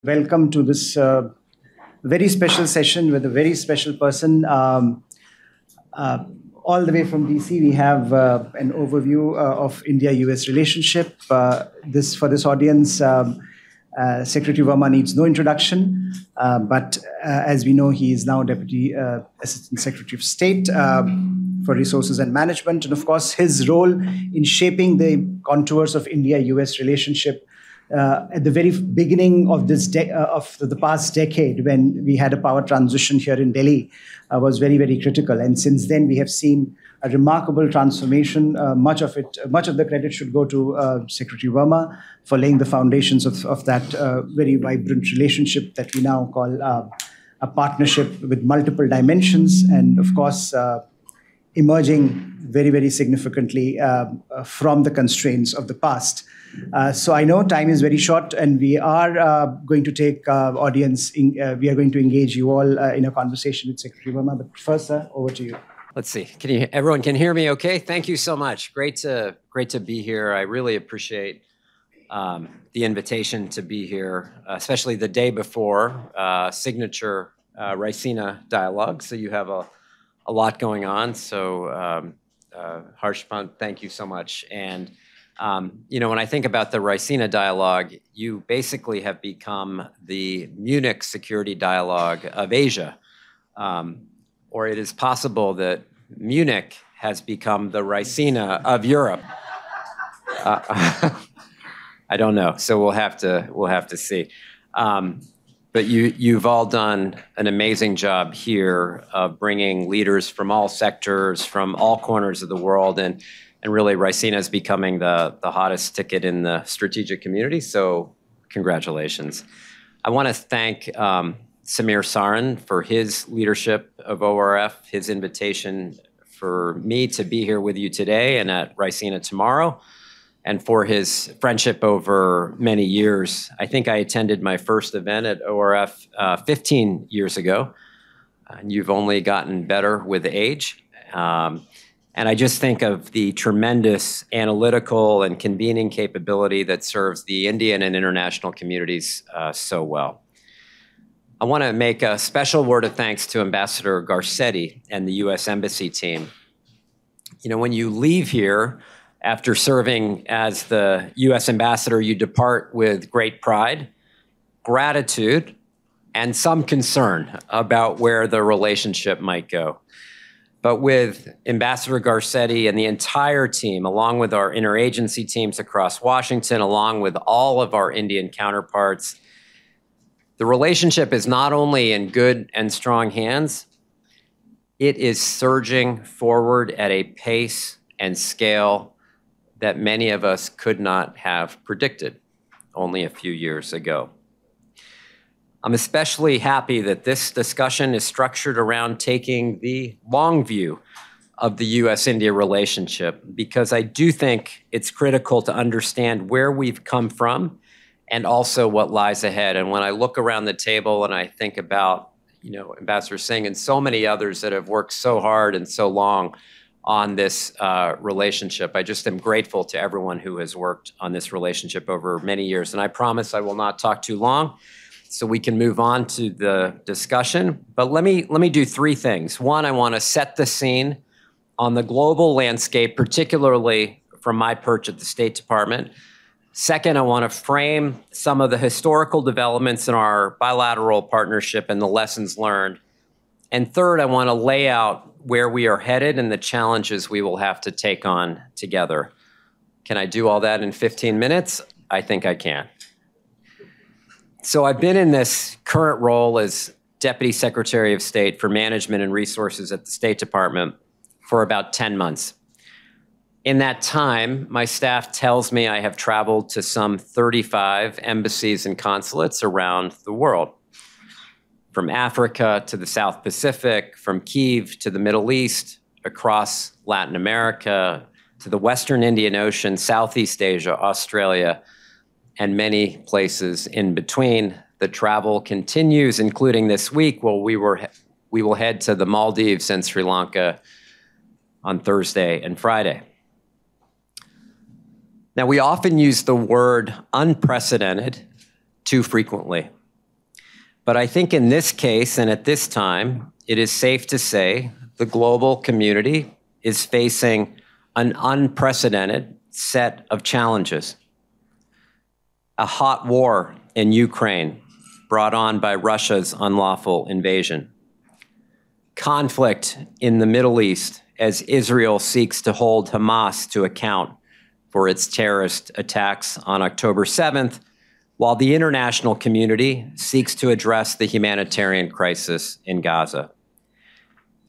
Welcome to this very special session with a very special person. All the way from DC, we have an overview of India-US relationship. For this audience, Secretary Verma needs no introduction, but as we know, he is now Deputy Assistant Secretary of State for Resources and Management, and of course, his role in shaping the contours of India-US relationship at the very beginning of the past decade, when we had a power transition here in Delhi, was very, very critical. And since then, we have seen a remarkable transformation. Much of the credit should go to Secretary Verma for laying the foundations of that very vibrant relationship that we now call a partnership with multiple dimensions, and of course, emerging very, very significantly from the constraints of the past. So I know time is very short, and we are going to take we are going to engage you all in a conversation with Secretary Verma. But first, sir, over to you. Let's see. Everyone can hear me okay? Thank you so much. Great to be here. I really appreciate the invitation to be here, especially the day before signature Raisina dialogue. So you have a lot going on. So Harsh Pant, thank you so much. And when I think about the Raisina dialogue, you basically have become the Munich security dialogue of Asia. Or it is possible that Munich has become the Raisina of Europe. I don't know, so we'll have to see. But you've all done an amazing job here of bringing leaders from all sectors, from all corners of the world, and really Raisina is becoming the hottest ticket in the strategic community. So congratulations. I want to thank Samir Sarin for his leadership of ORF, his invitation for me to be here with you today and at Raisina tomorrow, and for his friendship over many years. I think I attended my first event at ORF 15 years ago, and you've only gotten better with age. And I just think of the tremendous analytical and convening capability that serves the Indian and international communities so well. I want to make a special word of thanks to Ambassador Garcetti and the U.S. Embassy team. When you leave here after serving as the U.S. Ambassador, you depart with great pride, gratitude, and some concern about where the relationship might go. But with Ambassador Garcetti and the entire team, along with our interagency teams across Washington, along with all of our Indian counterparts, the relationship is not only in good and strong hands, it is surging forward at a pace and scale that many of us could not have predicted only a few years ago. I'm especially happy that this discussion is structured around taking the long view of the U.S.-India relationship, because I do think it's critical to understand where we've come from and also what lies ahead. And when I look around the table and I think about, Ambassador Singh and so many others that have worked so hard and so long on this relationship, I just am grateful to everyone who has worked on this relationship over many years. And I promise I will not talk too long, so we can move on to the discussion. But let me do three things. One, I want to set the scene on the global landscape, particularly from my perch at the State Department. Second, I want to frame some of the historical developments in our bilateral partnership and the lessons learned. And third, I want to lay out where we are headed and the challenges we will have to take on together. Can I do all that in 15 minutes? I think I can. So I've been in this current role as Deputy Secretary of State for Management and Resources at the State Department for about 10 months. In that time, my staff tells me I have traveled to some 35 embassies and consulates around the world, from Africa to the South Pacific, from Kyiv to the Middle East, across Latin America, to the Western Indian Ocean, Southeast Asia, Australia, and many places in between. The travel continues, including this week. Well, we will head to the Maldives and Sri Lanka on Thursday and Friday. Now, we often use the word unprecedented too frequently. But I think in this case and at this time, it is safe to say the global community is facing an unprecedented set of challenges. A hot war in Ukraine brought on by Russia's unlawful invasion. Conflict in the Middle East as Israel seeks to hold Hamas to account for its terrorist attacks on October 7th, while the international community seeks to address the humanitarian crisis in Gaza.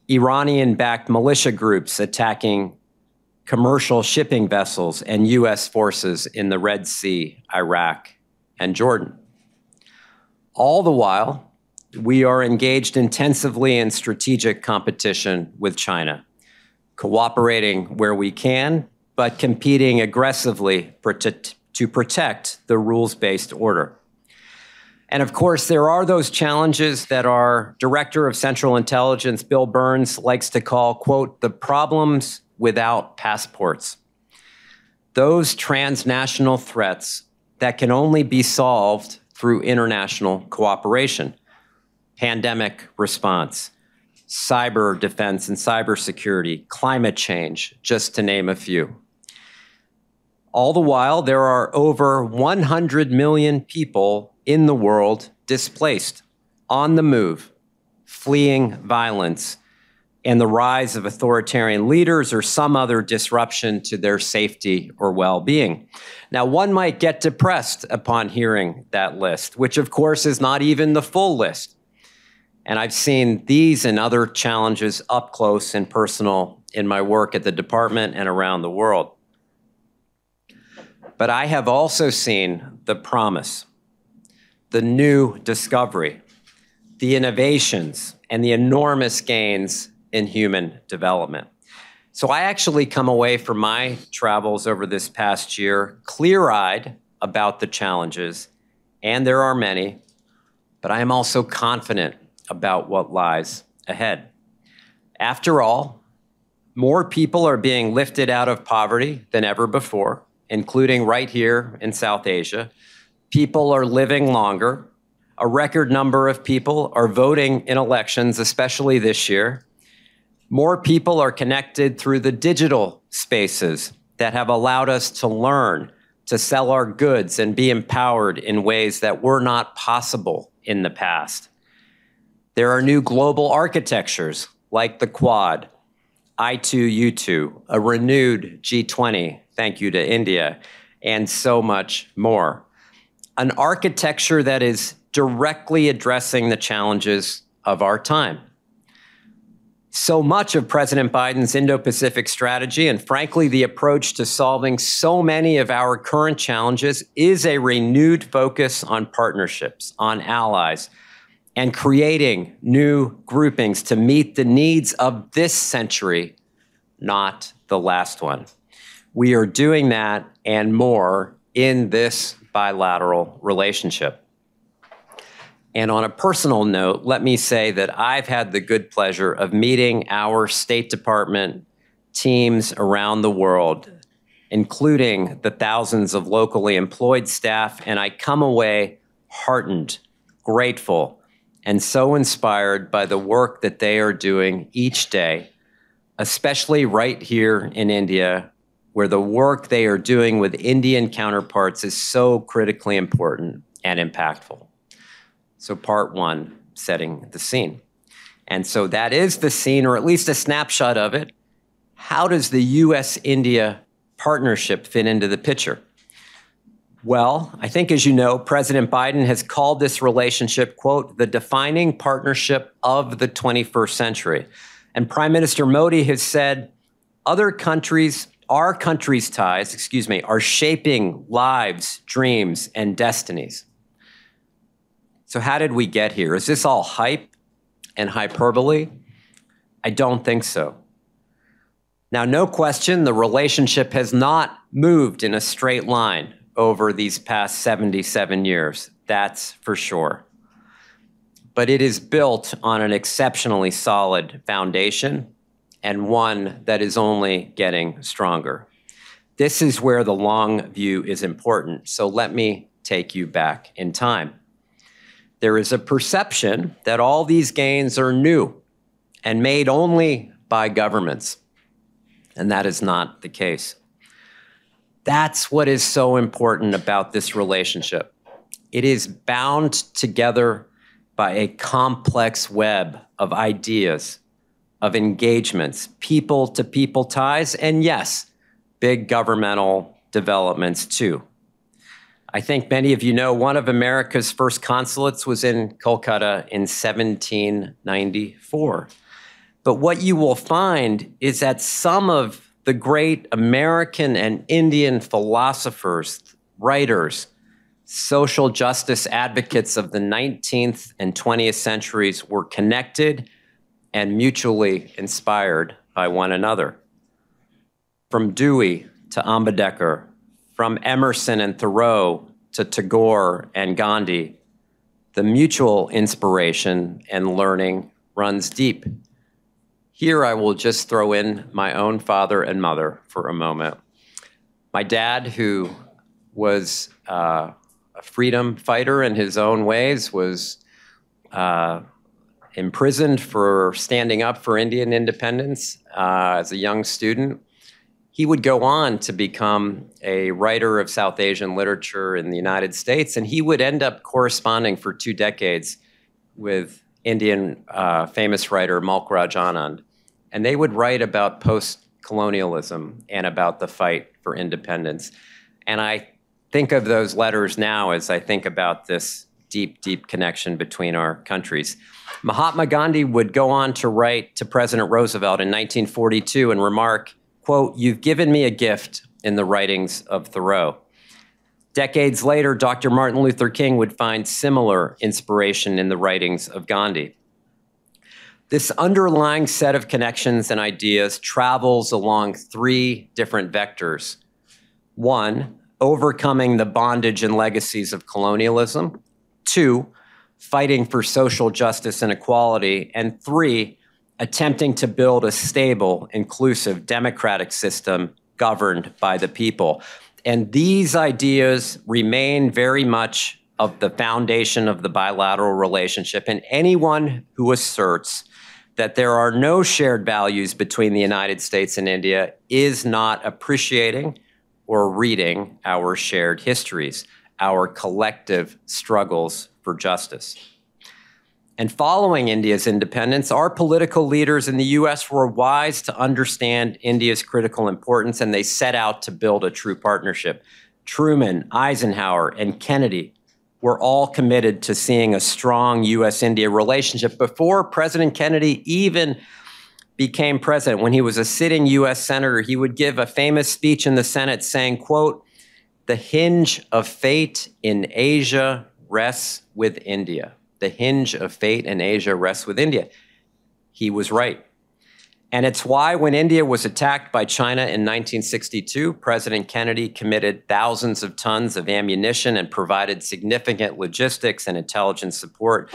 Iranian-backed militia groups attacking commercial shipping vessels and U.S. forces in the Red Sea, Iraq, and Jordan. All the while, we are engaged intensively in strategic competition with China, cooperating where we can, but competing aggressively to protect the rules-based order. And of course, there are those challenges that our Director of Central Intelligence, Bill Burns, likes to call, quote, the problems without passports. Those transnational threats that can only be solved through international cooperation, pandemic response, cyber defense and cybersecurity, climate change, just to name a few. All the while, there are over 100 million people in the world displaced, on the move, fleeing violence, and the rise of authoritarian leaders or some other disruption to their safety or well-being. Now, one might get depressed upon hearing that list, which of course is not even the full list. And I've seen these and other challenges up close and personal in my work at the department and around the world. But I have also seen the promise, the new discovery, the innovations, and the enormous gains in human development. So I actually come away from my travels over this past year clear-eyed about the challenges, and there are many, but I am also confident about what lies ahead. After all, more people are being lifted out of poverty than ever before, including right here in South Asia. People are living longer. A record number of people are voting in elections, especially this year. More people are connected through the digital spaces that have allowed us to learn, to sell our goods, and be empowered in ways that were not possible in the past. There are new global architectures like the Quad, I2U2, a renewed G20, thank you to India, and so much more. An architecture that is directly addressing the challenges of our time. So much of President Biden's Indo-Pacific strategy, and frankly, the approach to solving so many of our current challenges, is a renewed focus on partnerships, on allies, and creating new groupings to meet the needs of this century, not the last one. We are doing that and more in this bilateral relationship. And on a personal note, let me say that I've had the good pleasure of meeting our State Department teams around the world, including the thousands of locally employed staff, and I come away heartened, grateful, and so inspired by the work that they are doing each day, especially right here in India, where the work they are doing with Indian counterparts is so critically important and impactful. So part one, setting the scene. And so that is the scene, or at least a snapshot of it. How does the U.S.-India partnership fit into the picture? Well, I think, as you know, President Biden has called this relationship, quote, the defining partnership of the 21st century. And Prime Minister Modi has said our country's ties, are shaping lives, dreams, and destinies. So how did we get here? Is this all hype and hyperbole? I don't think so. Now, no question, the relationship has not moved in a straight line over these past 77 years, that's for sure. But it is built on an exceptionally solid foundation and one that is only getting stronger. This is where the long view is important, so let me take you back in time. there is a perception that all these gains are new and made only by governments. And that is not the case. That's what is so important about this relationship. It is bound together by a complex web of ideas, of engagements, people-to-people ties, and yes, big governmental developments too. I think many of you know one of America's first consulates was in Kolkata in 1794. But what you will find is that some of the great American and Indian philosophers, writers, social justice advocates of the 19th and 20th centuries were connected and mutually inspired by one another. From Dewey to Ambedkar, from Emerson and Thoreau to Tagore and Gandhi, the mutual inspiration and learning runs deep. Here I will just throw in my own father and mother for a moment. My dad, who was a freedom fighter in his own ways, was imprisoned for standing up for Indian independence as a young student. He would go on to become a writer of South Asian literature in the United States, and he would end up corresponding for 2 decades with Indian famous writer Malkraj Anand. And they would write about post-colonialism and about the fight for independence. And I think of those letters now as I think about this deep, deep connection between our countries. Mahatma Gandhi would go on to write to President Roosevelt in 1942 and remark, quote, "You've given me a gift in the writings of Thoreau." Decades later, Dr. Martin Luther King would find similar inspiration in the writings of Gandhi. This underlying set of connections and ideas travels along 3 different vectors. 1, overcoming the bondage and legacies of colonialism. 2, fighting for social justice and equality. And 3, attempting to build a stable, inclusive, democratic system governed by the people. And these ideas remain very much of the foundation of the bilateral relationship. And anyone who asserts that there are no shared values between the United States and India is not appreciating or reading our shared histories, our collective struggles for justice. And following India's independence, our political leaders in the US were wise to understand India's critical importance, and they set out to build a true partnership. Truman, Eisenhower, and Kennedy were all committed to seeing a strong US-India relationship before President Kennedy even became president. When he was a sitting US senator, he would give a famous speech in the Senate saying, quote, "The hinge of fate in Asia rests with India." The hinge of fate in Asia rests with India. He was right. And it's why when India was attacked by China in 1962, President Kennedy committed thousands of tons of ammunition and provided significant logistics and intelligence support.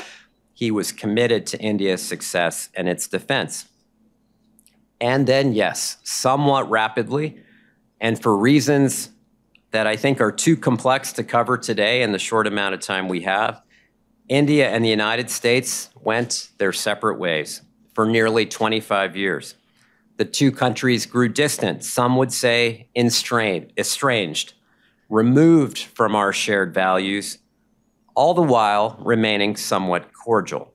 He was committed to India's success and its defense. And then, yes, somewhat rapidly, and for reasons that I think are too complex to cover today in the short amount of time we have, India and the United States went their separate ways for nearly 25 years. The 2 countries grew distant, some would say estranged, removed from our shared values, all the while remaining somewhat cordial.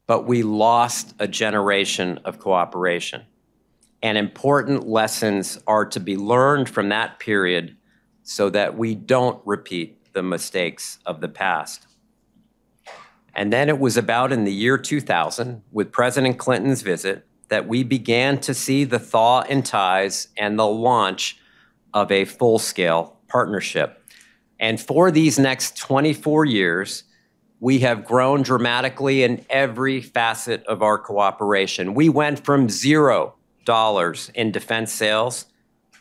But we lost a generation of cooperation. And important lessons are to be learned from that period so that we don't repeat the mistakes of the past. And then it was about in the year 2000, with President Clinton's visit, that we began to see the thaw in ties and the launch of a full-scale partnership. And for these next 24 years, we have grown dramatically in every facet of our cooperation. We went from $0 in defense sales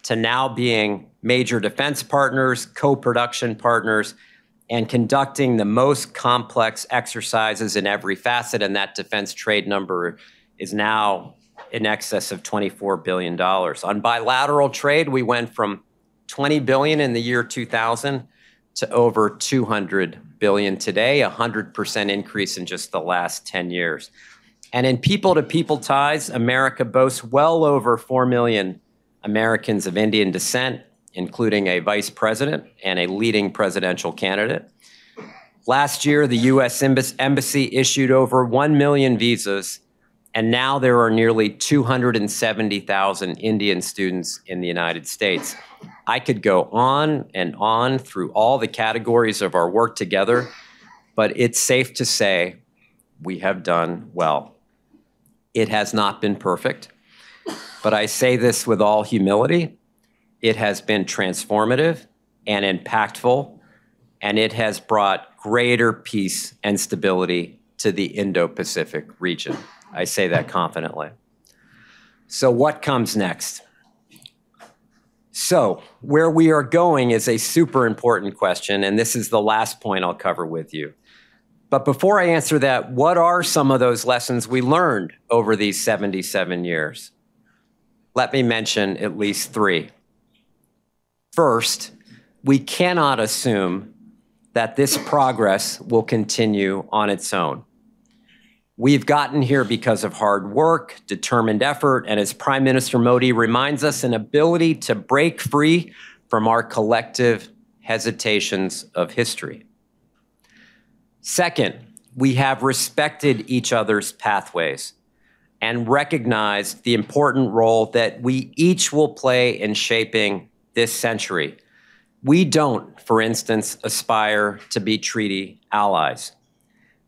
to now being major defense partners, co-production partners, and conducting the most complex exercises in every facet, and that defense trade number is now in excess of $24 billion. On bilateral trade, we went from $20 billion in the year 2000 to over 200 billion today, a 100% increase in just the last 10 years. And in people-to-people ties, America boasts well over 4 million Americans of Indian descent, including a vice president and a leading presidential candidate. Last year, the U.S. Embassy issued over 1 million visas, and now there are nearly 270,000 Indian students in the United States. I could go on and on through all the categories of our work together, but it's safe to say we have done well. It has not been perfect, but I say this with all humility. It has been transformative and impactful, and it has brought greater peace and stability to the Indo-Pacific region. I say that confidently. So what comes next? So where we are going is a super important question, and this is the last point I'll cover with you. But before I answer that, what are some of those lessons we learned over these 77 years? Let me mention at least 3. First, we cannot assume that this progress will continue on its own. We've gotten here because of hard work, determined effort, and as Prime Minister Modi reminds us, an ability to break free from our collective hesitations of history. Second, we have respected each other's pathways and recognized the important role that we each will play in shaping this century. We don't, for instance, aspire to be treaty allies.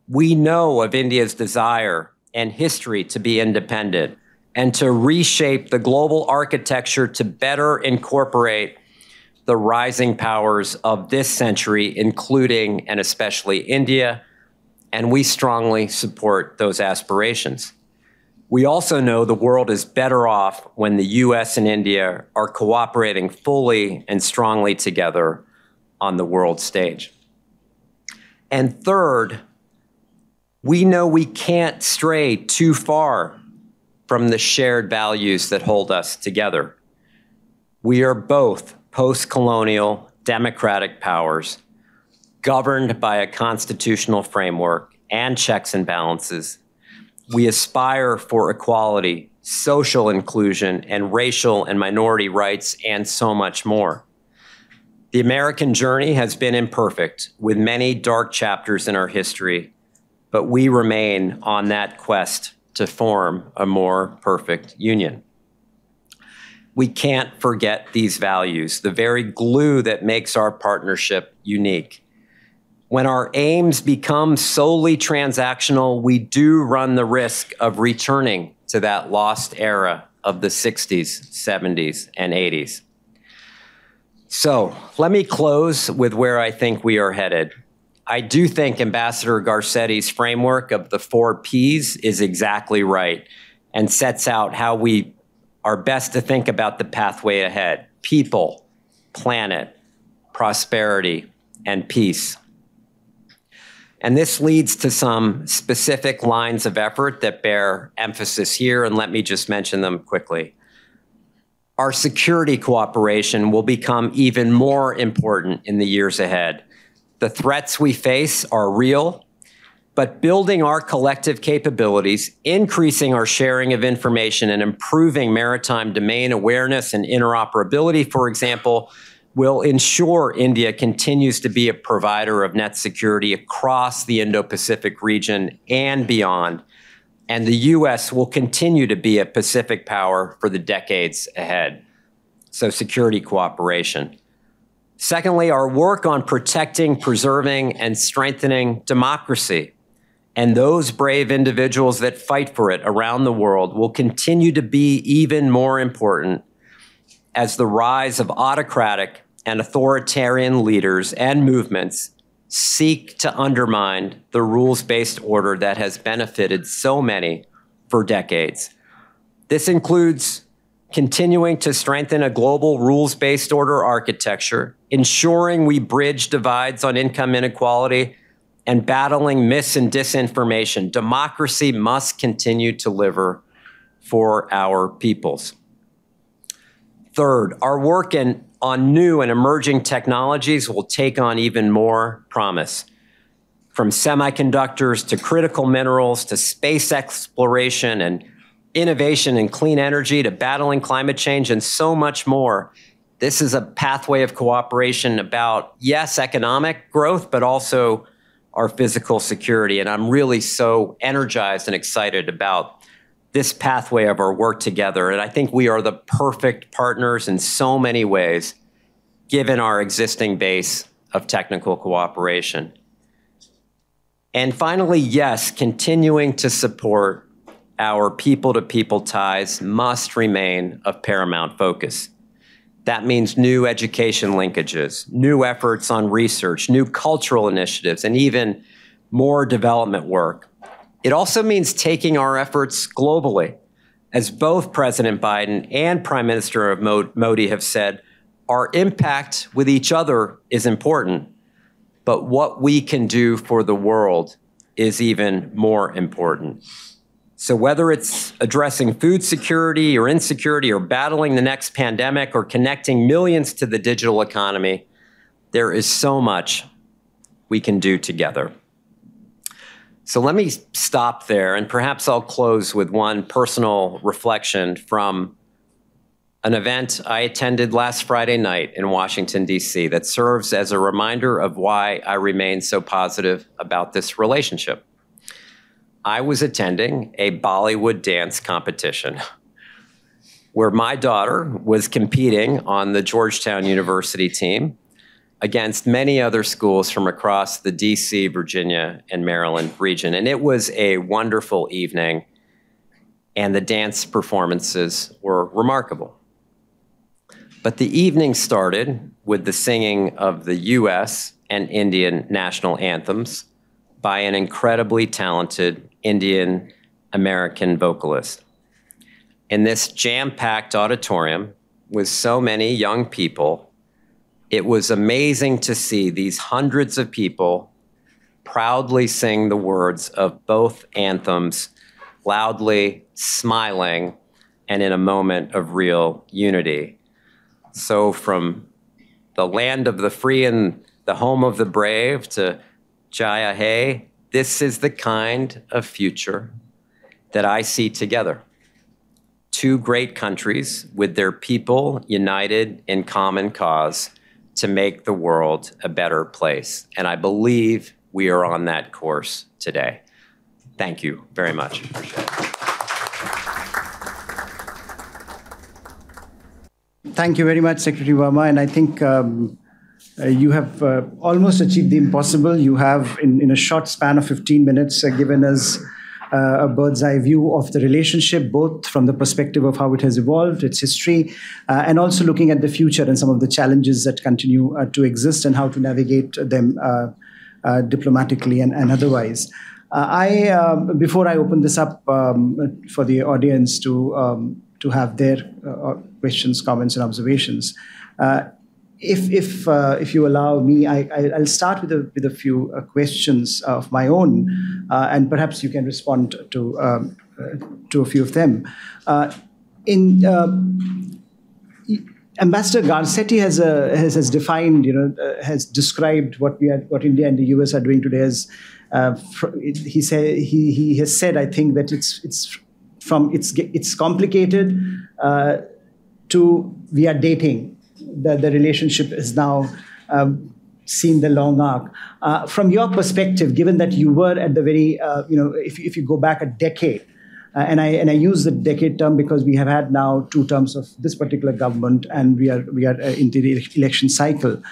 We know of India's desire and history to be independent and to reshape the global architecture to better incorporate the rising powers of this century, including and especially India, and we strongly support those aspirations. We also know the world is better off when the US and India are cooperating fully and strongly together on the world stage. And third, we know we can't stray too far from the shared values that hold us together. We are both post-colonial democratic powers governed by a constitutional framework and checks and balances. We aspire for equality, social inclusion, and racial and minority rights, and so much more. The American journey has been imperfect, with many dark chapters in our history, but we remain on that quest to form a more perfect union. We can't forget these values, the very glue that makes our partnership unique. When our aims become solely transactional, we do run the risk of returning to that lost era of the 60s, 70s, and 80s. So let me close with where I think we are headed. I do think Ambassador Garcetti's framework of the 4 Ps is exactly right and sets out how we are best to think about the pathway ahead: people, planet, prosperity, and peace. And this leads to some specific lines of effort that bear emphasis here, and let me just mention them quickly. Our security cooperation will become even more important in the years ahead. The threats we face are real, but building our collective capabilities, increasing our sharing of information, and improving maritime domain awareness and interoperability, for example, will ensure India continues to be a provider of net security across the Indo-Pacific region and beyond, and the U.S. will continue to be a Pacific power for the decades ahead. So security cooperation. Secondly, our work on protecting, preserving, and strengthening democracy and those brave individuals that fight for it around the world will continue to be even more important as the rise of autocratic and authoritarian leaders and movements seek to undermine the rules-based order that has benefited so many for decades. This includes continuing to strengthen a global rules-based order architecture, ensuring we bridge divides on income inequality, and battling mis and disinformation. Democracy must continue to deliver for our peoples. Third, our work in on new and emerging technologies will take on even more promise. From semiconductors to critical minerals to space exploration and innovation in clean energy to battling climate change and so much more. This is a pathway of cooperation about, yes, economic growth, but also our physical security. And I'm really so energized and excited about this pathway of our work together. And I think we are the perfect partners in so many ways, given our existing base of technical cooperation. And finally, yes, continuing to support our people-to-people ties must remain of paramount focus. That means new education linkages, new efforts on research, new cultural initiatives, and even more development work. It also means taking our efforts globally. As both President Biden and Prime Minister Modi have said, our impact with each other is important, but what we can do for the world is even more important. So whether it's addressing food security or insecurity or battling the next pandemic or connecting millions to the digital economy, there is so much we can do together. So let me stop there, and perhaps I'll close with one personal reflection from an event I attended last Friday night in Washington, D.C. that serves as a reminder of why I remain so positive about this relationship. I was attending a Bollywood dance competition where my daughter was competing on the Georgetown University team against many other schools from across the D.C., Virginia, and Maryland region. And it was a wonderful evening, and the dance performances were remarkable. But the evening started with the singing of the U.S. and Indian national anthems by an incredibly talented Indian American vocalist. In this jam-packed auditorium with so many young people, it was amazing to see these hundreds of people proudly sing the words of both anthems, loudly, smiling, and in a moment of real unity. So from the land of the free and the home of the brave to Jaya Hey, this is the kind of future that I see together. Two great countries with their people united in common cause to make the world a better place. And I believe we are on that course today. Thank you very much. Thank you very much, Secretary Verma. And I think you have almost achieved the impossible. You have, in a short span of 15 minutes, given us a bird's eye view of the relationship, both from the perspective of how it has evolved, its history, and also looking at the future and some of the challenges that continue to exist and how to navigate them diplomatically and otherwise. Before I open this up for the audience to have their questions, comments, and observations, if you allow me, I'll start with a few questions of my own, and perhaps you can respond to a few of them. Ambassador Garcetti has defined, has described what India and the US are doing today as. He has said, I think, that it's complicated to we are dating. The relationship is now seen the long arc. From your perspective, given that you were at the very, if you go back a decade, and I use the decade term because we have had now 2 terms of this particular government, and we are into the election cycle.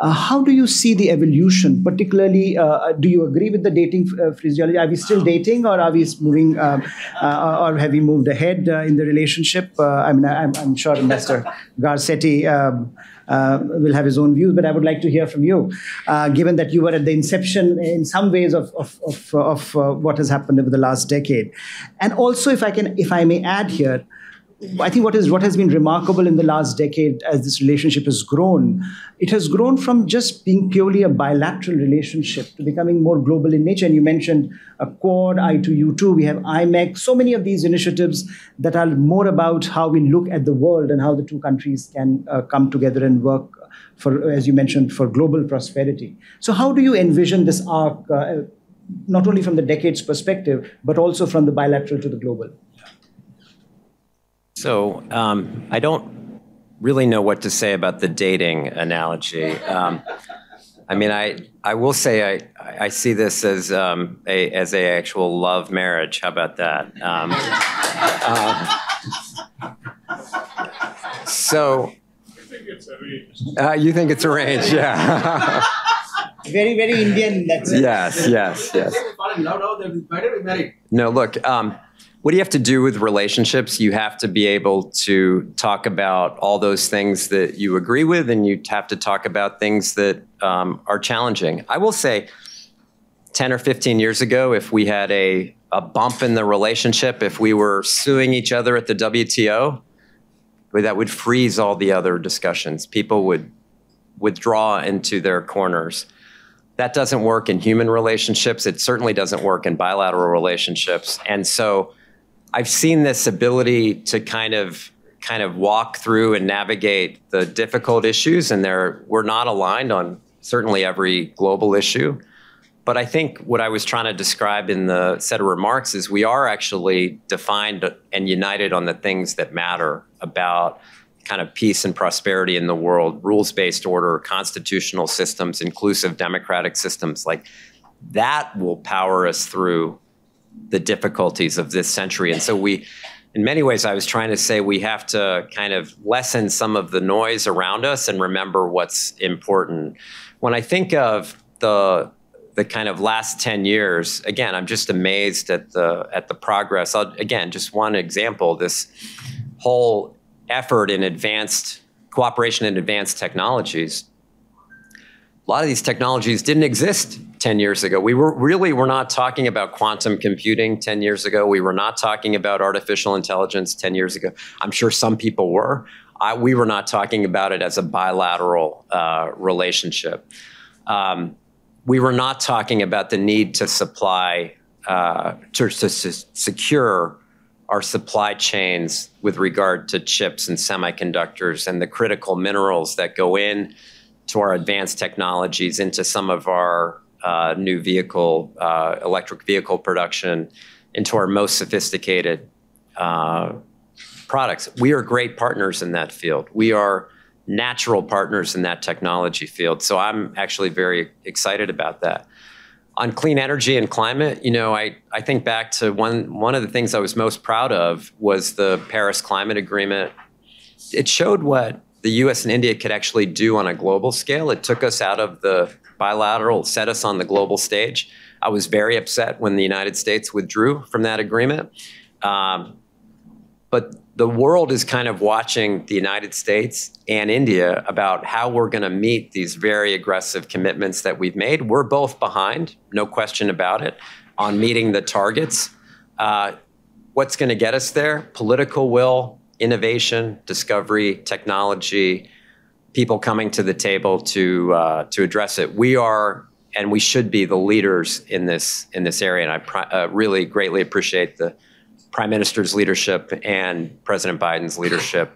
How do you see the evolution? Particularly, do you agree with the dating physiology? Are we still dating, or are we moving, or have we moved ahead in the relationship? I'm sure Mr. Garcetti will have his own views, but I would like to hear from you, given that you were at the inception, in some ways, of what has happened over the last decade. And also, if I may add here, I think what has been remarkable in the last decade as this relationship has grown, it has grown from just being purely a bilateral relationship to becoming more global in nature. And you mentioned a Quad, I2U2, we have IMEC, so many of these initiatives that are more about how we look at the world and how the two countries can come together and work for, as you mentioned, for global prosperity. So how do you envision this arc, not only from the decade's perspective, but also from the bilateral to the global? So I don't really know what to say about the dating analogy. I mean, I will say I see this as a actual love marriage. How about that? So you think it's arranged? Yeah. Very, very Indian in that sense. Yes. No, look. What do you have to do with relationships? You have to be able to talk about all those things that you agree with, and you have to talk about things that are challenging. I will say 10 or 15 years ago, if we had a bump in the relationship, if we were suing each other at the WTO, that would freeze all the other discussions. People would withdraw into their corners. That doesn't work in human relationships. It certainly doesn't work in bilateral relationships. And so I've seen this ability to kind of walk through and navigate the difficult issues, and we're not aligned on certainly every global issue. But I think what I was trying to describe in the set of remarks is we are actually defined and united on the things that matter about kind of peace and prosperity in the world, rules-based order, constitutional systems, inclusive democratic systems. Like that will power us through the difficulties of this century. And so in many ways, I was trying to say we have to kind of lessen some of the noise around us and remember what's important. When I think of the kind of last 10 years, again, I'm just amazed at the progress. Again, just one example, this whole effort in advanced cooperation in advanced technologies. A lot of these technologies didn't exist 10 years ago. We were not talking about quantum computing 10 years ago. We were not talking about artificial intelligence 10 years ago. I'm sure some people were. We were not talking about it as a bilateral relationship. We were not talking about the need to supply, to secure our supply chains with regard to chips and semiconductors and the critical minerals that go in to our advanced technologies, into some of our new electric vehicle production, into our most sophisticated products. We are great partners in that field. We are natural partners in that technology field. So I'm actually very excited about that. On clean energy and climate, I think back to one of the things I was most proud of was the Paris Climate Agreement. It showed what the US and India could actually do on a global scale. It took us out of the bilateral, set us on the global stage. I was very upset when the United States withdrew from that agreement. But the world is kind of watching the United States and India about how we're going to meet these very aggressive commitments that we've made. We're both behind, no question about it, on meeting the targets. What's going to get us there? Political will, innovation, discovery, technology, people coming to the table to address it. We are, and we should be, the leaders in this area. And I really greatly appreciate the Prime Minister's leadership and President Biden's leadership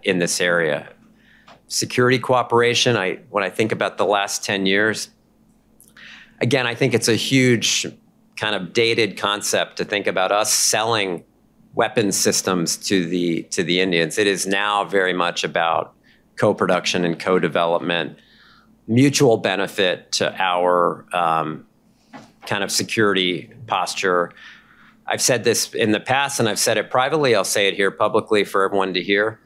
in this area. Security cooperation, when I think about the last 10 years, again, I think it's a huge kind of dated concept to think about us selling weapons systems to the Indians. It is now very much about co-production and co-development, mutual benefit to our kind of security posture. I've said this in the past, and I've said it privately. I'll say it here publicly for everyone to hear.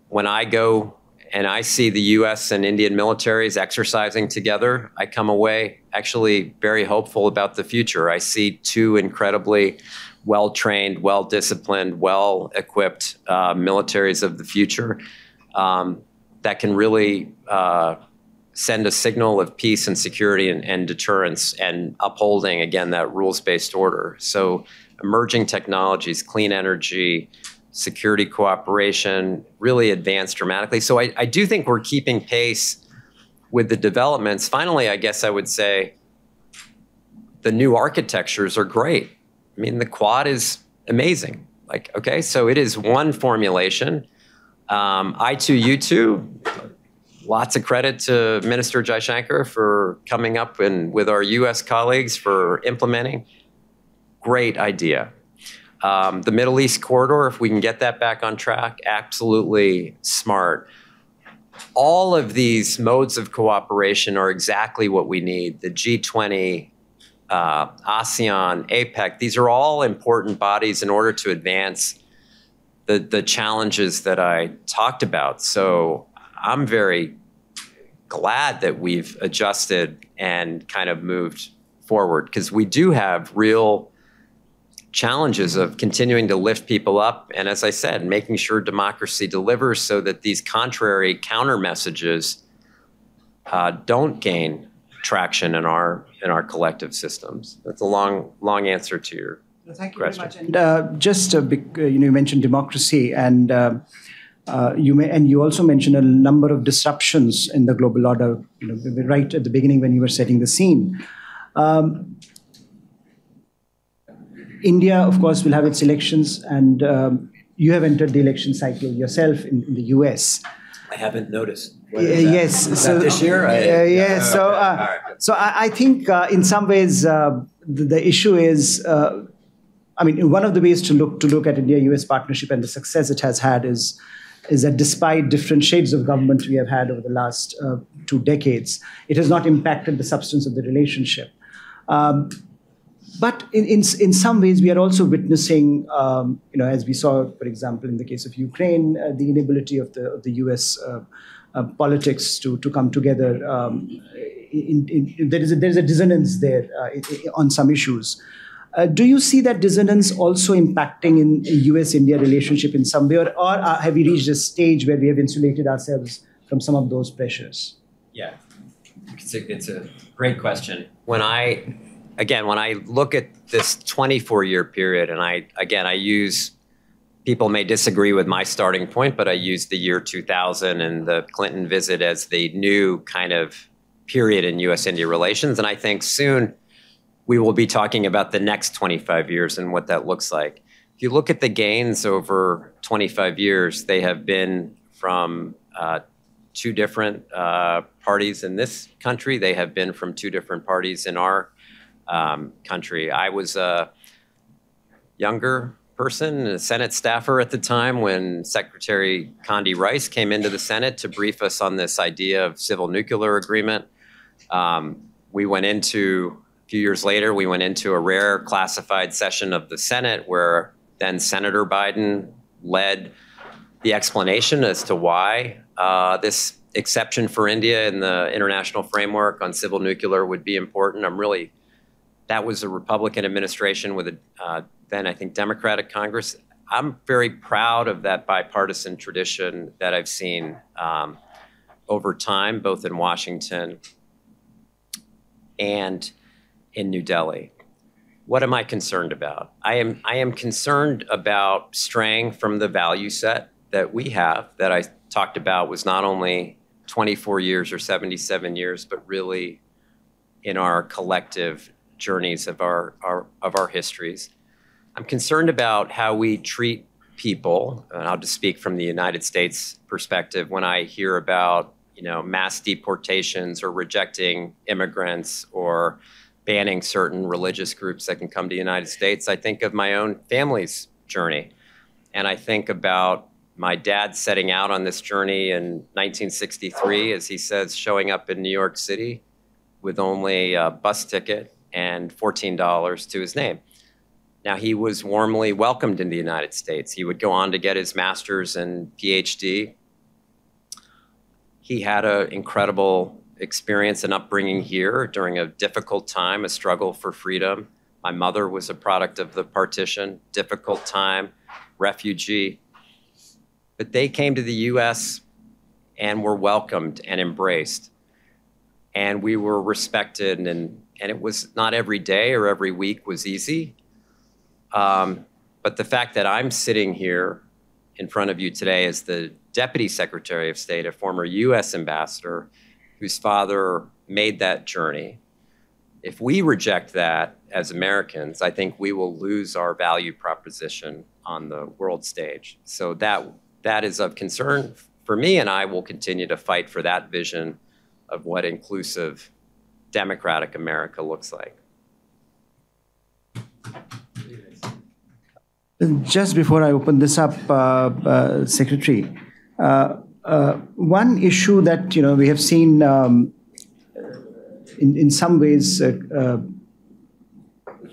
When I go and I see the US and Indian militaries exercising together, I come away actually very hopeful about the future. I see two incredibly well-trained, well-disciplined, well-equipped militaries of the future that can really send a signal of peace and security and deterrence and upholding, again, that rules-based order. So emerging technologies, clean energy, security cooperation really advanced dramatically. So I do think we're keeping pace with the developments. Finally, I guess I would say the new architectures are great. I mean, the Quad is amazing. Like, okay, so it is one formulation. I2U2, lots of credit to Minister Jaishankar for coming up and with our US colleagues for implementing. Great idea. The Middle East corridor, if we can get that back on track, absolutely smart. All of these modes of cooperation are exactly what we need. The G20, ASEAN, APEC, these are all important bodies in order to advance the challenges that I talked about. So I'm very glad that we've adjusted and kind of moved forward, because we do have real challenges of continuing to lift people up. And as I said, making sure democracy delivers so that these contrary counter messages don't gain traction in our collective systems. That's a long answer to your Thank you question. very much. And just you mentioned democracy, and you also mentioned a number of disruptions in the global order. Right at the beginning when you were setting the scene. India, of course, will have its elections, and you have entered the election cycle yourself in the US. I haven't noticed. Yes. Is that this year? Yes. So I think in some ways the issue is, I mean, one of the ways to look at India-US partnership and the success it has had is that despite different shades of government we have had over the last 2 decades, it has not impacted the substance of the relationship. But in some ways, we are also witnessing, as we saw, for example, in the case of Ukraine, the inability of the U.S. Politics to come together. There is a dissonance there on some issues. Do you see that dissonance also impacting in U.S.-India relationship in some way, or have we reached a stage where we have insulated ourselves from some of those pressures? Yeah, it's a great question. When I look at this 24-year period, and I use, people may disagree with my starting point, but I use the year 2000 and the Clinton visit as the new kind of period in U.S.-India relations. And I think soon we will be talking about the next 25 years and what that looks like. If you look at the gains over 25 years, they have been from 2 different parties in this country. They have been from 2 different parties in our country. I was a younger person, a Senate staffer at the time when Secretary Condi Rice came into the Senate to brief us on this idea of civil nuclear agreement. A few years later, we went into a rare classified session of the Senate where then Senator Biden led the explanation as to why this exception for India in the international framework on civil nuclear would be important. That was a Republican administration with a then, I think, Democratic Congress. I'm very proud of that bipartisan tradition that I've seen over time, both in Washington and in New Delhi. What am I concerned about? I am concerned about straying from the value set that we have, that I talked about was not only 24 years or 77 years, but really in our collective journeys of our histories. I'm concerned about how we treat people, and I'll just speak from the United States perspective. When I hear about, mass deportations or rejecting immigrants or banning certain religious groups that can come to the United States, I think of my own family's journey. And I think about my dad setting out on this journey in 1963, as he says, showing up in New York City with only a bus ticket and $14 to his name. Now, he was warmly welcomed in the United States. He would go on to get his master's and PhD. He had an incredible experience and upbringing here during a difficult time, a struggle for freedom. My mother was a product of the partition, difficult time, refugee. But they came to the U.S. and were welcomed and embraced. And we were respected, and it was not every day or every week was easy. But the fact that I'm sitting here in front of you today is the Deputy Secretary of State, a former U.S. ambassador whose father made that journey. If we reject that as Americans, I think we will lose our value proposition on the world stage. So that is of concern for me, and I will continue to fight for that vision of what inclusive, democratic America looks like. Just before I open this up, Secretary, one issue that we have seen in some ways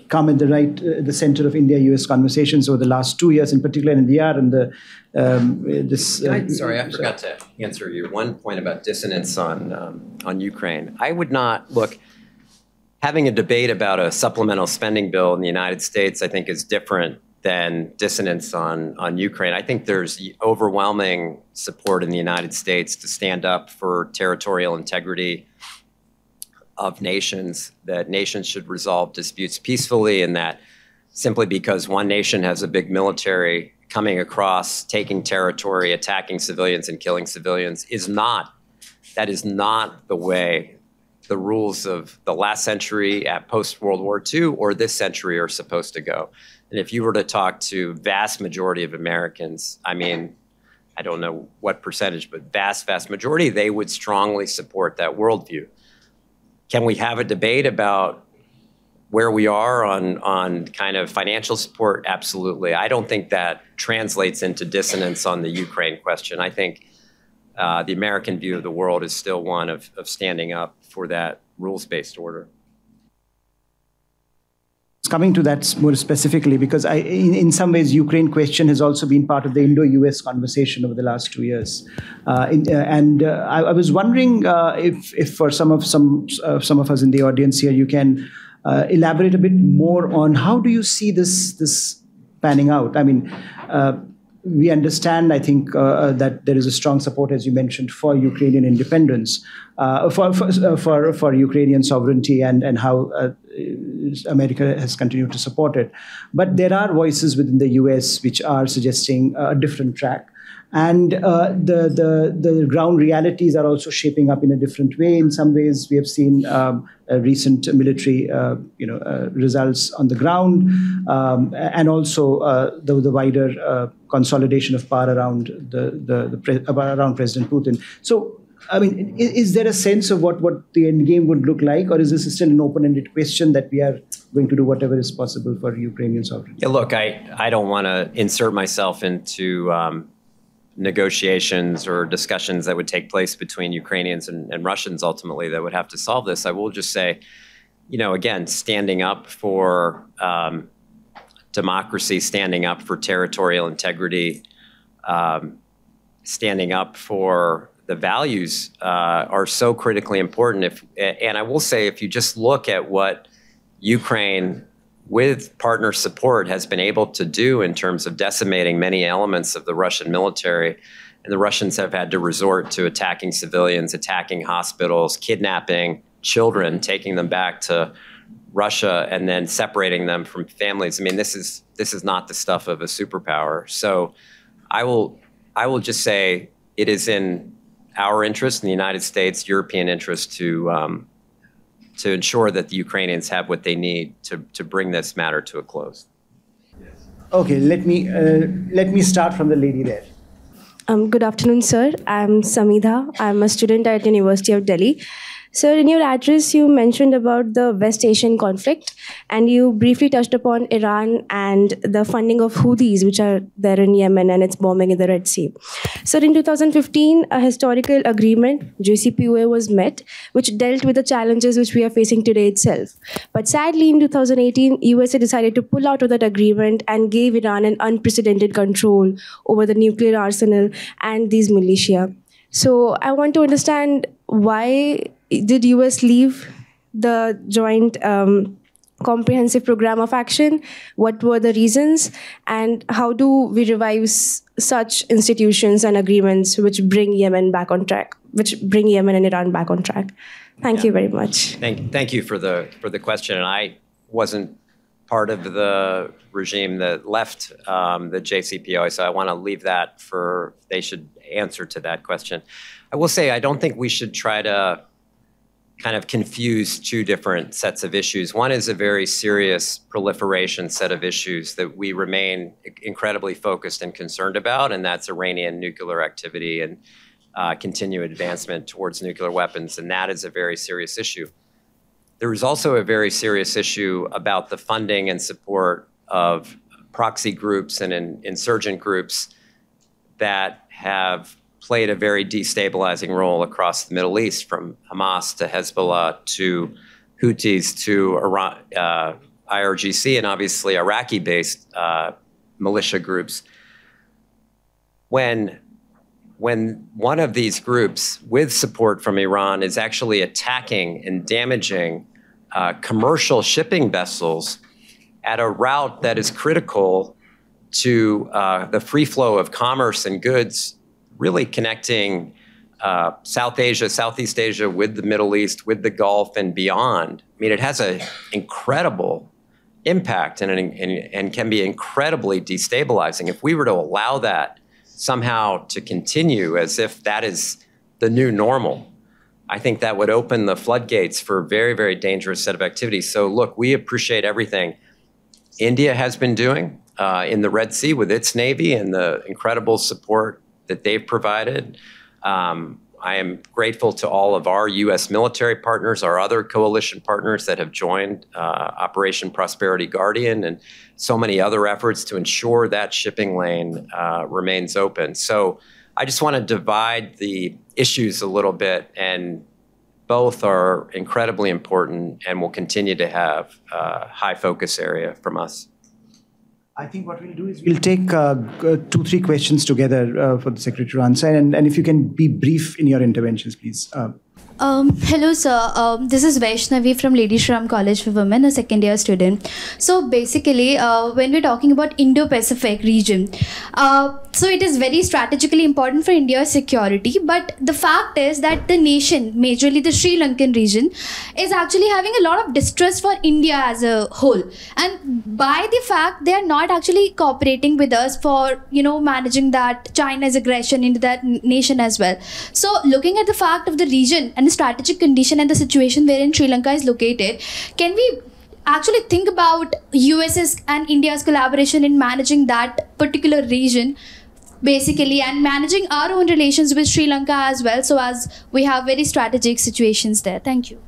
come at the center of India-US conversations over the last 2 years, in particular in DR and sorry, I forgot to answer your one point about dissonance on Ukraine. I would not look. Having a debate about a supplemental spending bill in the United States, I think, is different than dissonance on Ukraine. I think there's overwhelming support in the United States to stand up for territorial integrity of nations, that nations should resolve disputes peacefully, and that simply because one nation has a big military coming across, taking territory, attacking civilians and killing civilians is not the way the rules of the last century at post-World War II or this century are supposed to go. And if you were to talk to vast majority of Americans, I mean, I don't know what percentage, but vast majority, they would strongly support that worldview. Can we have a debate about where we are on kind of financial support? Absolutely. I don't think that translates into dissonance on the Ukraine question. I think the American view of the world is still one of standing up for that rules-based order. Coming to that more specifically, because in some ways, Ukraine question has also been part of the Indo-US conversation over the last 2 years, I was wondering if for some of us in the audience here, you can elaborate a bit more on how do you see this panning out? I mean, we understand, I think, that there is a strong support, as you mentioned, for Ukrainian independence, for Ukrainian sovereignty, and how America has continued to support it. But there are voices within the US which are suggesting a different track. And the ground realities are also shaping up in a different way. In some ways, we have seen recent military, results on the ground, and also the wider consolidation of power around around President Putin. So, I mean, is there a sense of what the end game would look like, or is this still an open-ended question that we are going to do whatever is possible for Ukrainian sovereignty? Yeah, look, I don't want to insert myself into negotiations or discussions that would take place between Ukrainians and Russians ultimately that would have to solve this. I will just say, again, standing up for democracy, standing up for territorial integrity, standing up for the values are so critically important. And I will say, if you just look at what Ukraine, with partner support, has been able to do in terms of decimating many elements of the Russian military, and the Russians have had to resort to attacking civilians, attacking hospitals, kidnapping children, taking them back to Russia, and then separating them from families. I mean, this is not the stuff of a superpower. So I will just say it is in our interest, in the United States, European interest, to ensure that the Ukrainians have what they need to bring this matter to a close. Okay, let me start from the lady there. Good afternoon, sir. I'm Samidha. I'm a student at University of Delhi. Sir, in your address, you mentioned about the West Asian conflict, and you briefly touched upon Iran and the funding of Houthis, which are there in Yemen, and its bombing in the Red Sea. Sir, in 2015, a historical agreement, JCPOA, was met, which dealt with the challenges which we are facing today itself. But sadly, in 2018, USA decided to pull out of that agreement and gave Iran an unprecedented control over the nuclear arsenal and these militia. So I want to understand, why did US leave the joint comprehensive program of action? What were the reasons? And how do we revive such institutions and agreements which bring Yemen back on track, which bring Yemen and Iran back on track? Thank you very much. Thank you for the question. And I wasn't part of the regime that left the JCPOA, so I want to leave that for, they should answer to that question. I will say, I don't think we should try to kind of confuse two different sets of issues. One is a very serious proliferation set of issues that we remain incredibly focused and concerned about, and that's Iranian nuclear activity and continued advancement towards nuclear weapons, and that is a very serious issue. There is also a very serious issue about the funding and support of proxy groups and insurgent groups that have played a very destabilizing role across the Middle East, from Hamas to Hezbollah to Houthis to Iran, IRGC, and obviously Iraqi-based militia groups. When one of these groups, with support from Iran, is actually attacking and damaging commercial shipping vessels at a route that is critical to the free flow of commerce and goods, really connecting South Asia, Southeast Asia with the Middle East, with the Gulf and beyond. I mean, it has an incredible impact and can be incredibly destabilizing. If we were to allow that somehow to continue as if that is the new normal, I think that would open the floodgates for a very, very dangerous set of activities. So look, we appreciate everything India has been doing in the Red Sea with its Navy and the incredible support that they've provided. I am grateful to all of our U.S. military partners, our other coalition partners that have joined Operation Prosperity Guardian, and so many other efforts to ensure that shipping lane remains open. So I just want to divide the issues a little bit, and both are incredibly important and will continue to have a high focus area from us. I think what we'll do is we'll take 2-3 questions together for the Secretary to answer, and if you can be brief in your interventions, please. Hello, sir. This is Vaishnavi from Lady Shram College for Women, a second-year student. So basically, when we're talking about Indo-Pacific region, so it is very strategically important for India's security. But the fact is that the nation, majorly the Sri Lankan region, is actually having a lot of distress for India as a whole. And by the fact they are not actually cooperating with us for, managing that China's aggression into that nation as well. So looking at the fact of the region and the strategic condition and the situation wherein Sri Lanka is located, can we actually think about US's and India's collaboration in managing that particular region, basically, and managing our own relations with Sri Lanka as well, so as we have very strategic situations there? Thank you.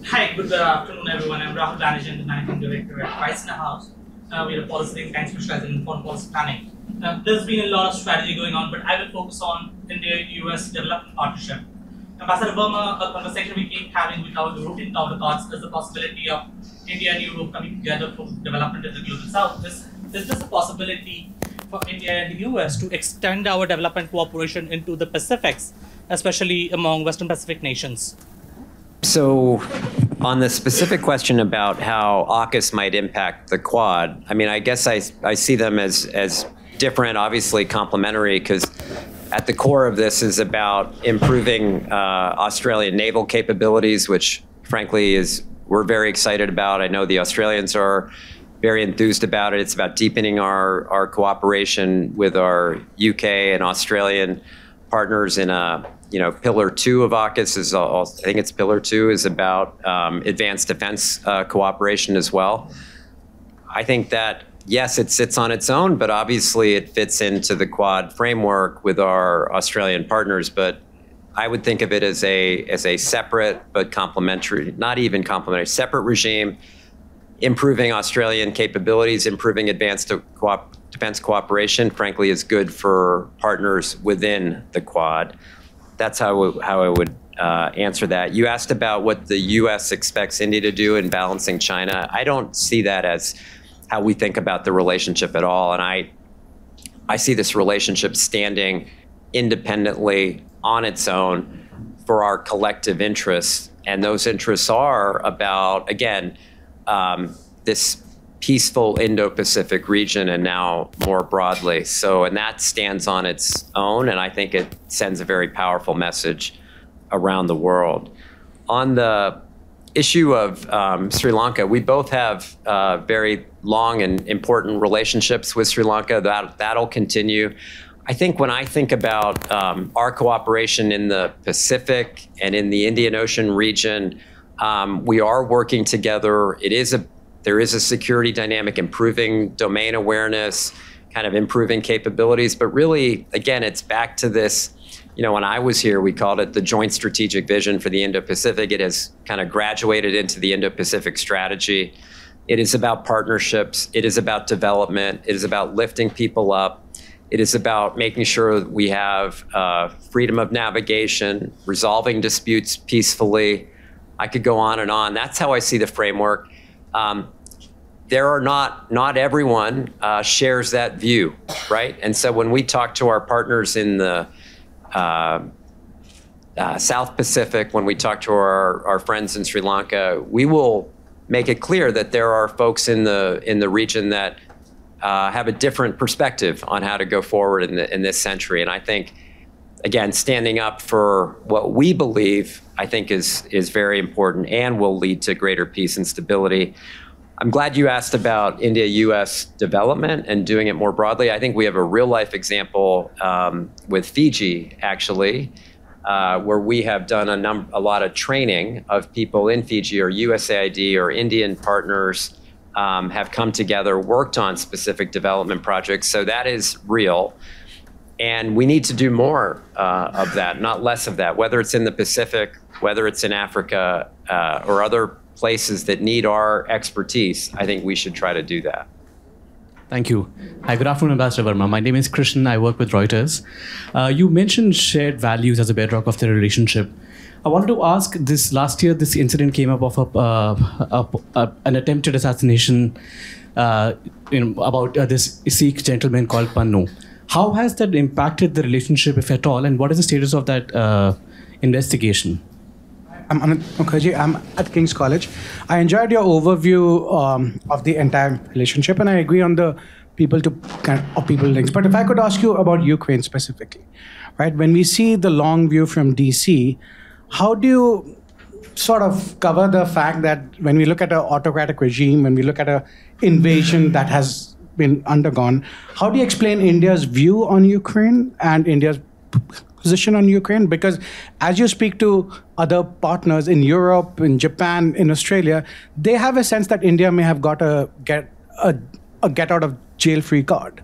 Hi, good afternoon, everyone. I'm Rahul Banerjee, the Managing Director at Price House. We are a policy think tank specializing in foreign policy planning. There's been a lot of strategy going on, but I will focus on India-US development partnership. Ambassador Verma, a conversation we keep having with our European counterparts is the possibility of India and Europe coming together for development in the global south. Is this a possibility for India and the US to extend our development cooperation into the Pacifics, especially among Western Pacific nations? So on the specific question about how AUKUS might impact the Quad, I mean, I guess I see them as different, obviously complementary, because at the core of this is about improving Australian naval capabilities, which frankly we're very excited about. I know the Australians are very enthused about it. It's about deepening our cooperation with our UK and Australian partners in a, Pillar 2 of AUKUS is, I think it's Pillar 2 is about advanced defense cooperation as well. I think that, yes, it sits on its own, but obviously it fits into the Quad framework with our Australian partners. But I would think of it as a separate but complementary, not even complementary, separate regime, improving Australian capabilities, improving advanced defense cooperation, frankly, is good for partners within the Quad. That's how I would answer that. You asked about what the U.S. expects India to do in balancing China. I don't see that as how we think about the relationship at all. And I see this relationship standing independently on its own for our collective interests. And those interests are about, again, this peaceful Indo-Pacific region and now more broadly. So, and that stands on its own, and I think it sends a very powerful message around the world. On the issue of Sri Lanka, we both have very long and important relationships with Sri Lanka. That'll continue. I think when I think about our cooperation in the Pacific and in the Indian Ocean region, we are working together. There is a security dynamic, improving domain awareness, kind of improving capabilities. But really, again, it's back to this, when I was here, we called it the Joint Strategic Vision for the Indo-Pacific. It has kind of graduated into the Indo-Pacific strategy. It is about partnerships. It is about development. It is about lifting people up. It is about making sure that we have freedom of navigation, resolving disputes peacefully. I could go on and on. That's how I see the framework. There are not everyone shares that view, right? And so when we talk to our partners in the South Pacific, when we talk to our friends in Sri Lanka, we will make it clear that there are folks in the region that have a different perspective on how to go forward in this century. And I think, again, standing up for what we believe, I think is very important and will lead to greater peace and stability. I'm glad you asked about India-US development and doing it more broadly. I think we have a real-life example with Fiji, actually, where we have done a lot of training of people in Fiji, or USAID or Indian partners have come together, worked on specific development projects. So that is real. And we need to do more of that, not less of that, whether it's in the Pacific, whether it's in Africa, or other places that need our expertise. I think we should try to do that. Thank you. Hi, good afternoon, Ambassador Verma. My name is Krishnan. I work with Reuters. You mentioned shared values as a bedrock of the relationship. I wanted to ask, this last year, this incident came up of an attempted assassination about this Sikh gentleman called Pannu. How has that impacted the relationship, if at all, and what is the status of that investigation? I'm Anand Mukherjee. I'm at King's College. I enjoyed your overview of the entire relationship, and I agree on the people links. But if I could ask you about Ukraine specifically, right? When we see the long view from DC, how do you sort of cover the fact that when we look at an autocratic regime, when we look at an invasion that has been undergone, how do you explain India's view on Ukraine and India's position on Ukraine? Because as you speak to other partners in Europe, in Japan, in Australia, they have a sense that India may have got a get out of jail free card.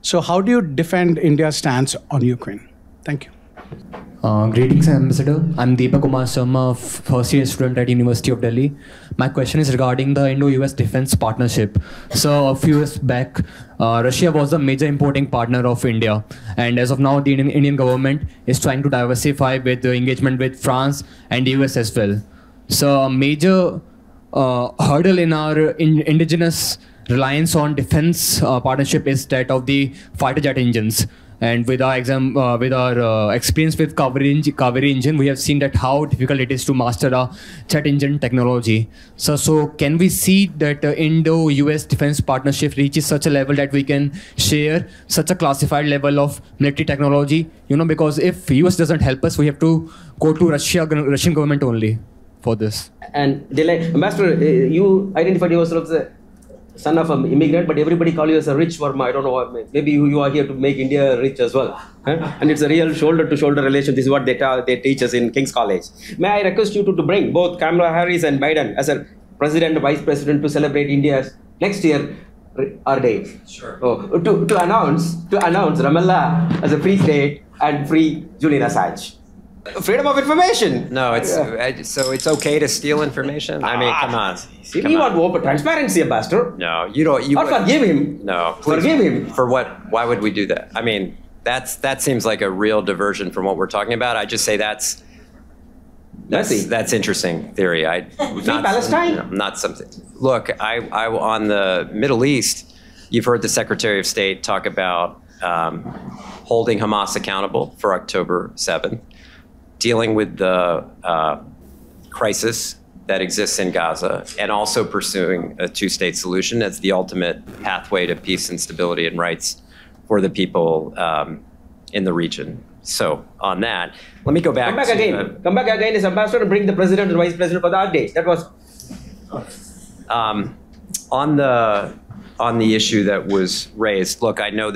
So how do you defend India's stance on Ukraine? Thank you. Greetings, Ambassador. I'm Deepak Kumar Sharma, first year student at University of Delhi. My question is regarding the Indo-US defense partnership. So a few years back, Russia was a major importing partner of India. And as of now, the Indian government is trying to diversify with the engagement with France and the US as well. So a major hurdle in our indigenous reliance on defense partnership is that of the fighter jet engines. And with our experience with Kaveri engine, we have seen that how difficult it is to master a jet engine technology. So can we see that Indo-US defense partnership reaches such a level that we can share such a classified level of military technology? Because if US doesn't help us, we have to go to Russian government only for this. And Ambassador, you identified yourself as a son of an immigrant, but everybody call you as a rich Verma. I don't know, maybe you are here to make India rich as well. And it's a real shoulder-to-shoulder relation. This is what they teach us in King's College. May I request you to bring both Kamala Harris and Biden as a president and vice president to celebrate India's next year Earth Day. Sure. To announce Ramallah as a free state and free Julian Assange. Freedom of information. No, so it's okay to steal information? I mean, come on. See, we want open transparency, Ambassador. No, you don't. Or forgive him. No, please. Forgive him. For what? Why would we do that? I mean, that seems like a real diversion from what we're talking about. I just say that's interesting theory. Free Palestine? Not something. Look, I on the Middle East, you've heard the Secretary of State talk about holding Hamas accountable for October 7th. Dealing with the crisis that exists in Gaza, and also pursuing a two-state solution as the ultimate pathway to peace and stability and rights for the people in the region. So on that, let me go back. Come back again as ambassador and bring the president and vice president for the update. That was on the issue that was raised. Look, I know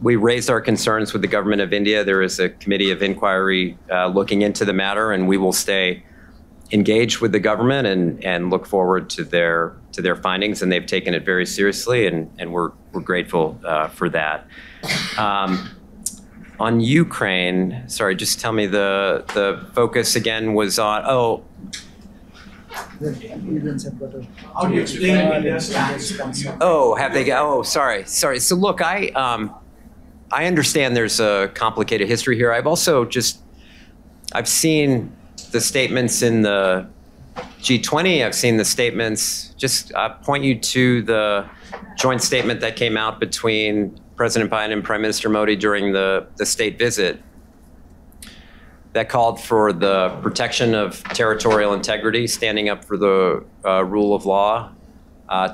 we raised our concerns with the government of India. There is a committee of inquiry looking into the matter, and we will stay engaged with the government and look forward to their findings. And they've taken it very seriously, and we're grateful for that. On Ukraine, sorry, just tell me the focus again was on, How do you explain India's stance? have they? Sorry. So look, I understand there's a complicated history here. I've seen the statements in the G20. I've seen the statements. Just point you to the joint statement that came out between President Biden and Prime Minister Modi during the state visit that called for the protection of territorial integrity, standing up for the rule of law,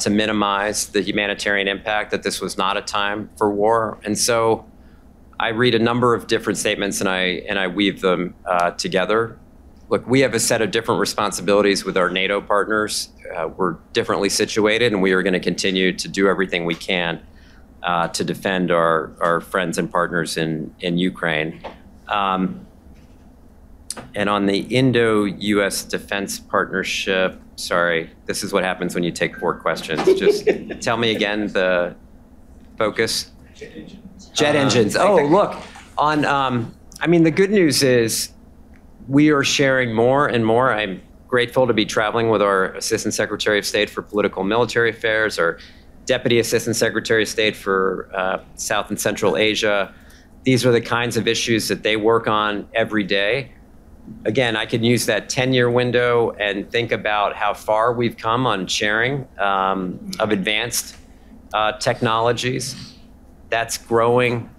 to minimize the humanitarian impact, that this was not a time for war. And so I read a number of different statements and I weave them together. Look, we have a set of different responsibilities with our NATO partners. We're differently situated, and we are going to continue to do everything we can to defend our friends and partners in Ukraine. And on the Indo-US defense partnership, sorry, this is what happens when you take 4 questions. Just tell me again the focus. Jet engines. Oh, look, the good news is we are sharing more and more. I'm grateful to be traveling with our Assistant Secretary of State for Political and Military Affairs, our Deputy Assistant Secretary of State for South and Central Asia. These are the kinds of issues that they work on every day. Again, I can use that 10-year window and think about how far we've come on sharing of advanced technologies. That's growing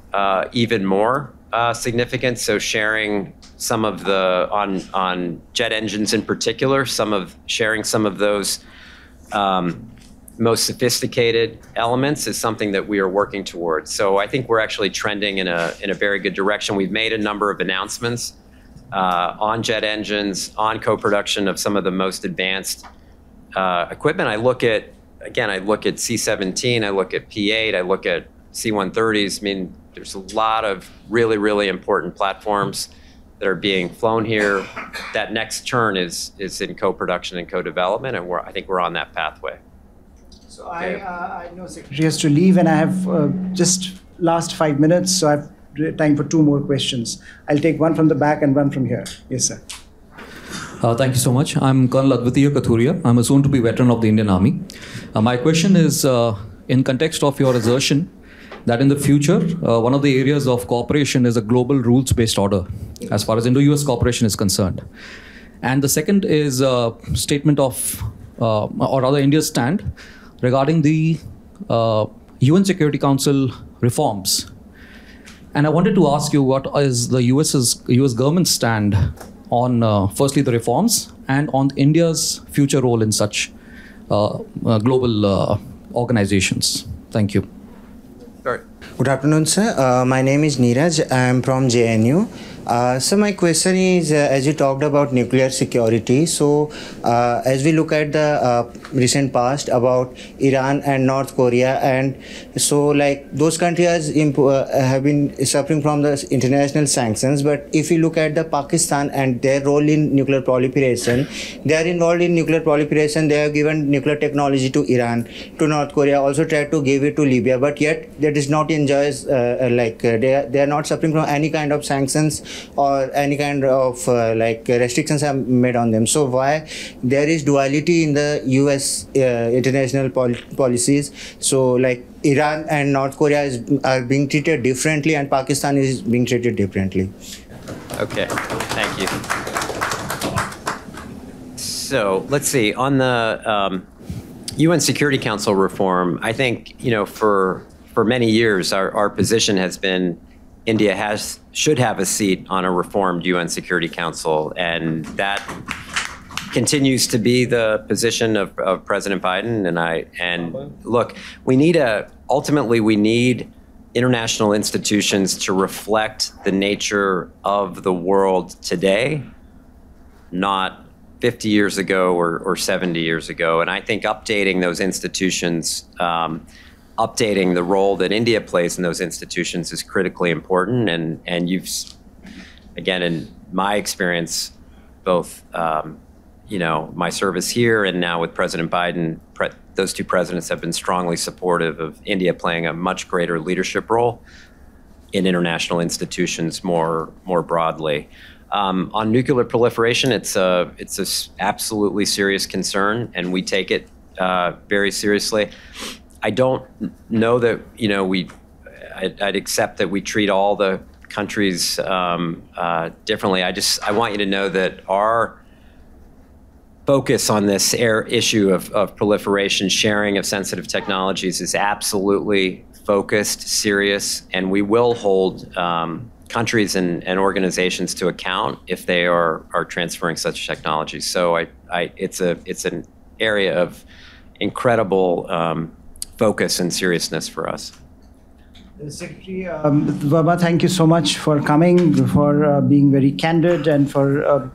even more significant. So sharing some of the, on jet engines in particular, sharing some of those most sophisticated elements is something that we are working towards. So I think we're actually trending in a very good direction. We've made a number of announcements on jet engines, on co-production of some of the most advanced equipment. I look at C-17, I look at P-8, I look at C-130s. I mean, there's a lot of really, really important platforms that are being flown here. That next turn is in co-production and co-development, and I think we're on that pathway. So I know Secretary has to leave, and I have just last 5 minutes, so I have time for 2 more questions. I'll take one from the back and one from here. Yes, sir. Thank you so much. I'm Colonel Advitiya Kathuria. I'm a soon-to-be veteran of the Indian Army. My question is, in context of your assertion that in the future, one of the areas of cooperation is a global rules-based order, as far as Indo-US cooperation is concerned. And the second is a statement of, or rather India's stand regarding the UN Security Council reforms. And I wanted to ask you, what is the US government's stand on, firstly, the reforms, and on India's future role in such global organizations? Thank you. Good afternoon, sir. My name is Neeraj. I am from JNU. So my question is, as you talked about nuclear security, so as we look at the recent past about Iran and North Korea, and so like those countries have been suffering from the international sanctions, but if you look at the Pakistan and their role in nuclear proliferation, they are involved in nuclear proliferation. They have given nuclear technology to Iran, to North Korea, also tried to give it to Libya, but yet that is not enjoys they are not suffering from any kind of sanctions or any kind of restrictions are made on them. So why there is duality in the US international policies? So like Iran and North Korea are being treated differently, and Pakistan is being treated differently. Okay, thank you. So let's see, on the UN Security Council reform, I think, for many years, our position has been India should have a seat on a reformed UN Security Council, and that continues to be the position of President Biden. And look, ultimately we need international institutions to reflect the nature of the world today, not 50 years ago or 70 years ago. And I think updating those institutions, updating the role that India plays in those institutions is critically important. And you've, again, in my experience, both my service here and now with President Biden, those two presidents have been strongly supportive of India playing a much greater leadership role in international institutions more broadly. On nuclear proliferation, it's a absolutely serious concern, and we take it very seriously. I don't know that I'd accept that we treat all the countries differently. I want you to know that our focus on this issue of proliferation, sharing of sensitive technologies is absolutely focused, serious, and we will hold countries and organizations to account if they are transferring such technologies. So it's an area of incredible focus and seriousness for us. Secretary Verma, thank you so much for coming, for being very candid, and for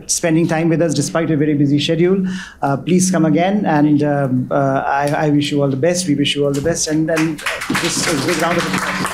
spending time with us despite a very busy schedule. Please come again, and I wish you all the best. We wish you all the best, and just a big round of applause.